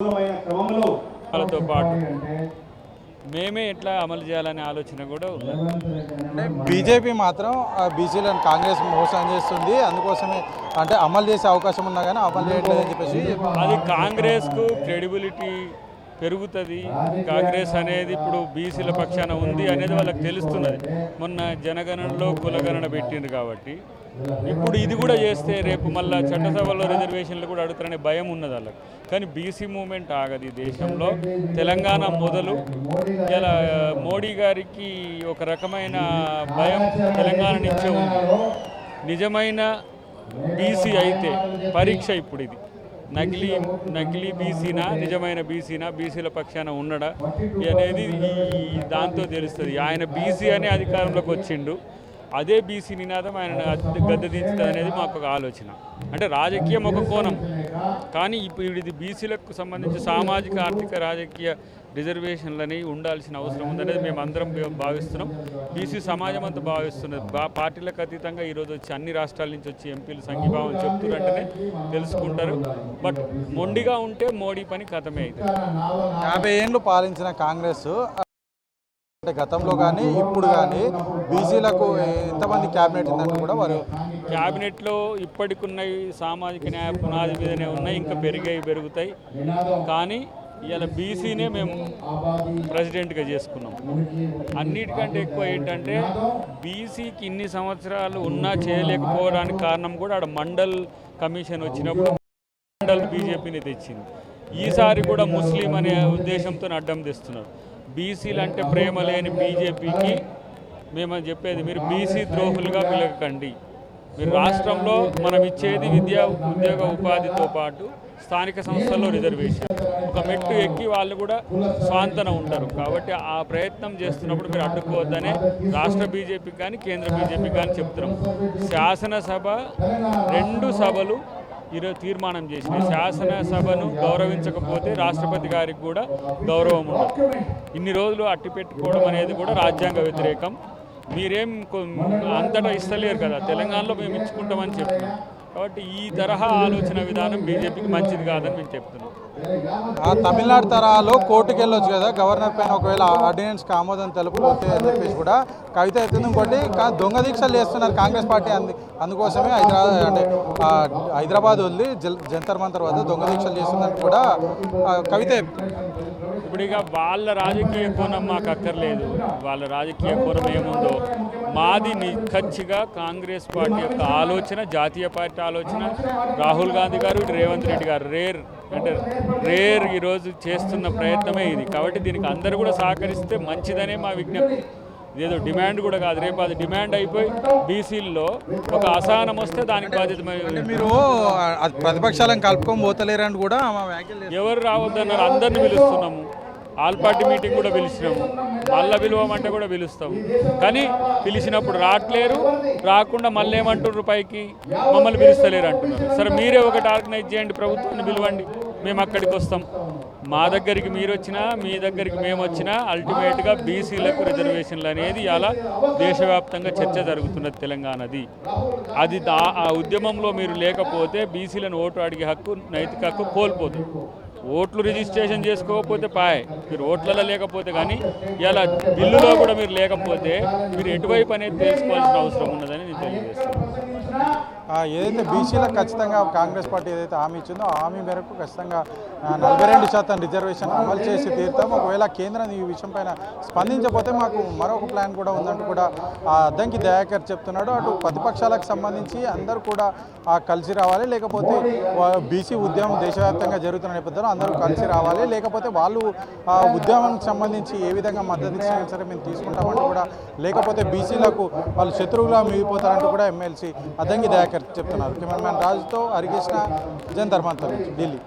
వాళ్ళతో పాటు మేమే ఎట్లా అమలు చేయాలనే ఆలోచన కూడా ఉంది. అంటే బీజేపీ మాత్రం బీసీలను కాంగ్రెస్ మోసం చేస్తుంది, అందుకోసమే అంటే అమలు చేసే అవకాశం ఉన్నా కానీ అమలు చేయట్లేదని చెప్పేసి అది కాంగ్రెస్కు క్రెడిబిలిటీ పెరుగుతుంది. కాంగ్రెస్ అనేది ఇప్పుడు బీసీల పక్షాన ఉంది అనేది వాళ్ళకి తెలుస్తున్నది. మొన్న జనగణనలో కులగణన పెట్టింది కాబట్టి ఇప్పుడు ఇది కూడా చేస్తే రేపు మళ్ళీ చట్టసభలో రిజర్వేషన్లు కూడా అడుగుతారనే భయం ఉన్నది వాళ్ళకి. కానీ బీసీ మూమెంట్ ఆగదు ఈ దేశంలో. తెలంగాణ మొదలు ఇలా మోడీ గారికి ఒక రకమైన భయం తెలంగాణ నుంచే ఉంది. నిజమైన బీసీ అయితే పరీక్ష ఇప్పుడు ఇది నకిలీ బీసీనా నిజమైన బీసీనా, బీసీల పక్షాన ఉన్నడా అనేది దాంతో తెలుస్తుంది. ఆయన బీసీ అనే అధికారంలోకి వచ్చిండు, అదే బీసీ నినాదం ఆయన గద్దె దించుతుంది అనేది మాకు ఒక ఆలోచన. అంటే రాజకీయం ఒక కోణం, కానీ ఇప్పుడు ఇది బీసీలకు సంబంధించి సామాజిక ఆర్థిక రాజకీయ రిజర్వేషన్లని ఉండాల్సిన అవసరం ఉందనేది మేము అందరం భావిస్తున్నాం. బీసీ సమాజం అంతా భావిస్తున్నది. పార్టీలకు అతీతంగా ఈరోజు వచ్చి అన్ని రాష్ట్రాల నుంచి వచ్చి ఎంపీలు సంఘీభావం చెప్తున్నట్టునే తెలుసుకుంటారు. బట్ మొండిగా ఉంటే మోడీ పని కథమే అవుతుంది. 50 ఏళ్ళు పాలించిన కాంగ్రెస్ అంటే గతంలో కానీ ఇప్పుడు కానీ బీసీలకు ఎంతమంది క్యాబినెట్ ఉందంటే కూడా వారు క్యాబినెట్లో ఇప్పటికున్నవి సామాజిక న్యాయ పునాది మీదనే ఉన్నాయి, ఇంకా పెరుగుతాయి. కానీ ఇవాళ బీసీనే మేము ప్రెసిడెంట్గా చేసుకున్నాం. అన్నిటికంటే ఎక్కువ ఏంటంటే బీసీకి ఇన్ని సంవత్సరాలు ఉన్నా చేయలేకపోవడానికి కారణం కూడా ఆడ మండల్ కమిషన్ వచ్చినప్పుడు మండల్ బీజేపీని తెచ్చింది. ఈసారి కూడా ముస్లిం అనే ఉద్దేశంతో అడ్డం తెస్తున్నారు. బీసీలు అంటే ప్రేమ లేని బీజేపీకి మేము చెప్పేది, మీరు బీసీ ద్రోహులుగా పిలవకండి. మీరు రాష్ట్రంలో మనం ఇచ్చేది విద్యా ఉద్యోగ ఉపాధితో పాటు స్థానిక సంస్థల్లో రిజర్వేషన్ ఒక మెట్టు ఎక్కి వాళ్ళు కూడా స్వాంతన ఉంటారు. కాబట్టి ఆ ప్రయత్నం చేస్తున్నప్పుడు మీరు అడ్డుకోవద్దనే రాష్ట్ర బీజేపీకి కానీ కేంద్ర బీజేపీకి కానీ చెప్తున్నాం. శాసనసభ 2 సభలు ఈరోజు తీర్మానం చేసింది, శాసనసభను గౌరవించకపోతే రాష్ట్రపతి గారికి కూడా గౌరవం ఉండదు. ఇన్ని రోజులు అట్టి పెట్టుకోవడం అనేది కూడా రాజ్యాంగ వ్యతిరేకం. మీరేం అంతటా ఇస్తలేరు కదా, తెలంగాణలో మేము ఇచ్చుకుంటామని చెప్తున్నాం. కాబట్టి ఈ తరహా ఆలోచన విధానం బీజేపీకి మంచిది కాదని మేము చెప్తున్నాం. తమిళనాడు తరహాలో కోర్టుకు వెళ్ళొచ్చు కదా, గవర్నర్ పైన ఒకవేళ ఆర్డినెన్స్కి ఆమోదం తెలుపుకోతే అని చెప్పేసి కూడా కవిత అవుతుంది. ఇంకోటి దొంగ దీక్షలు చేస్తున్నారు కాంగ్రెస్ పార్టీ, అందుకోసమే హైదరాబాద్ వదిలి జంతర్ మంతర్ వద్ద దొంగ దీక్షలు చేస్తుందంటే కూడా కవిత. ఇప్పుడు ఇక వాళ్ళ రాజకీయ కోణం మాకు అక్కర్లేదు. వాళ్ళ రాజకీయ కోణం ఏముందో మాది నిఖచ్చిగా కాంగ్రెస్ పార్టీ యొక్క ఆలోచన, జాతీయ పార్టీ ఆలోచన. రాహుల్ గాంధీ గారు, రేవంత్ రెడ్డి గారు రేర్ ఈరోజు చేస్తున్న ప్రయత్నమే ఇది. కాబట్టి దీనికి అందరూ కూడా సహకరిస్తే మంచిదనే మా విజ్ఞప్తి. ఇదేదో డిమాండ్ కూడా కాదు. రేపు అది డిమాండ్ అయిపోయి బీసీల్లో ఒక అసహనం వస్తే దానికి బాధ్యత మీరు ప్రతిపక్షాలను కలుపుకొని పోతలేరని కూడా ఎవరు రావద్దన్నారు. అందరిని పిలుస్తున్నాము, ఆల్ పార్టీ మీటింగ్ కూడా పిలిచినాము, మళ్ళీ పిలువమంటే కూడా పిలుస్తాము. కానీ పిలిచినప్పుడు రావట్లేరు, రాకుండా మళ్ళీ ఏమంటున్నారు, పైకి మమ్మల్ని పిలుస్తలేరు అంటున్నారు. సరే మీరే ఒకటి ఆర్గనైజ్ చేయండి, ప్రభుత్వాన్ని పిలవండి, మేము అక్కడికి వస్తాం. మా దగ్గరికి మీరు వచ్చినా, మీ దగ్గరికి మేము వచ్చినా అల్టిమేట్గా బీసీలకు రిజర్వేషన్లు అనేది ఇలా దేశవ్యాప్తంగా చర్చ జరుగుతున్నది తెలంగాణది. అది ఆ ఉద్యమంలో మీరు లేకపోతే బీసీలను ఓటు అడిగే హక్కు, నైతిక హక్కు కోల్పోతుంది. ఓట్లు రిజిస్ట్రేషన్ చేసుకోకపోతే పాయ్, మీరు ఓట్లలో లేకపోతే, కానీ ఇలా బిల్లులో కూడా మీరు లేకపోతే మీరు ఎటువైపు అనేది తెలుసుకోవాల్సిన అవసరం ఉన్నదని నేను తెలియజేస్తాను. ఏదైతే బీసీలకు ఖచ్చితంగా కాంగ్రెస్ పార్టీ ఏదైతే హామీ ఇచ్చిందో ఆ హామీ మేరకు ఖచ్చితంగా 42% రిజర్వేషన్ అమలు చేసి తీరుతాం. ఒకవేళ కేంద్రం ఈ విషయం పైన స్పందించకపోతే మాకు మరొక ప్లాన్ కూడా ఉందంటూ కూడా అద్దంకి దయాకర్ చెప్తున్నాడు. అటు ప్రతిపక్షాలకు సంబంధించి అందరూ కూడా కలిసి రావాలి, లేకపోతే బీసీ ఉద్యమం దేశవ్యాప్తంగా జరుగుతున్న నేపథ్యంలో అందరూ కలిసి రావాలి, లేకపోతే వాళ్ళు ఉద్యమానికి సంబంధించి ఏ విధంగా మద్దతు ఇచ్చినా సరే మేము తీసుకుంటామంటూ కూడా, లేకపోతే బీసీలకు వాళ్ళు శత్రువులా మిగిలిపోతారంటూ కూడా ఎమ్మెల్సీ అద్దంకి దయాకర్ చెప్తున్నారు. కెమెరామ్యాన్ రాజుతో హరికృష్ణ, జంతర్ మంతర్, ఢిల్లీ.